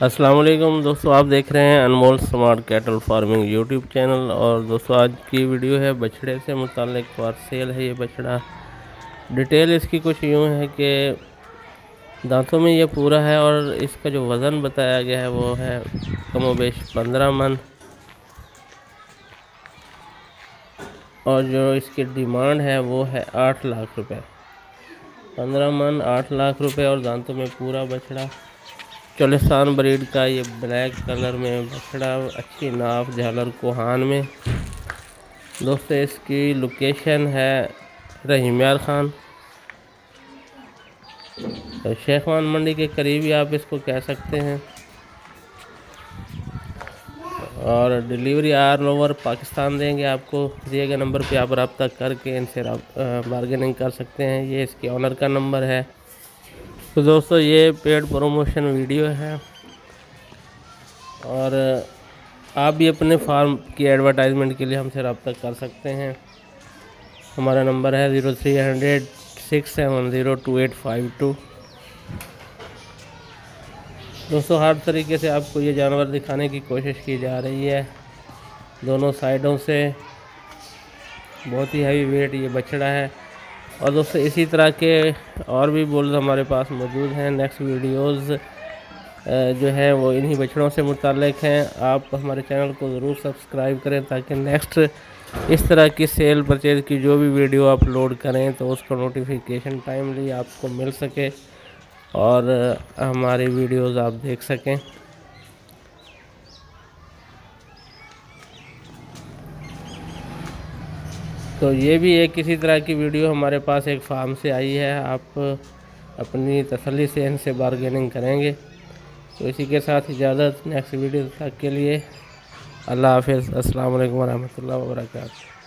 अस्सलाम वालेकुम दोस्तों, आप देख रहे हैं Anmol smart cattle farming YouTube channel. और दोस्तों आज की वीडियो है बछड़े से मुताल्लिक, फॉर सेल है ये बछड़ा। डिटेल इसकी कुछ यूँ है कि दांतों में ये पूरा है और इसका जो वज़न बताया गया है वो है कमोबेश 15 मन। और जो इसकी डिमांड है वो है 8 लाख रुपए। 15 मन 8 लाख रुपए और दांतों में पूरा बछड़ा। चोलिस्तान ब्रीड का ये ब्लैक कलर में बछड़ा, अच्छी नाप, झालर कोहान में। दोस्तों इसकी लोकेशन है रहीमयार खान, तो शेखवान मंडी के करीब ही आप इसको कह सकते हैं। और डिलीवरी ऑल ओवर पाकिस्तान देंगे आपको। दिए गए नंबर पे आप रब्ता करके इनसे बार्गेनिंग कर सकते हैं। ये इसके ऑनर का नंबर है। तो दोस्तों ये पेड प्रमोशन वीडियो है और आप भी अपने फार्म की एडवर्टाइजमेंट के लिए हमसे रब्ता कर सकते हैं। हमारा नंबर है 0300 670 2852। दोस्तों हर तरीके से आपको ये जानवर दिखाने की कोशिश की जा रही है, दोनों साइडों से। बहुत ही हैवी वेट ये बछड़ा है। और दोस्तों इसी तरह के और भी बुल्स हमारे पास मौजूद हैं। नेक्स्ट वीडियोज़ जो है वो इन्हीं बछड़ों से मुताल्लिक हैं। आप हमारे चैनल को ज़रूर सब्सक्राइब करें ताकि नेक्स्ट इस तरह की सेल परचेज़ की जो भी वीडियो अपलोड करें तो उसका नोटिफिकेशन टाइमली आपको मिल सके और हमारी वीडियोज़ आप देख सकें। तो ये भी एक किसी तरह की वीडियो हमारे पास एक फार्म से आई है। आप अपनी तसल्ली से इनसे बार्गेनिंग करेंगे। तो इसी के साथ इजाज़त, नेक्स्ट वीडियो तक के लिए अल्लाह हाफ़िज़। अस्सलाम वालेकुम वरहमतुल्लाहि वबरकातुहू।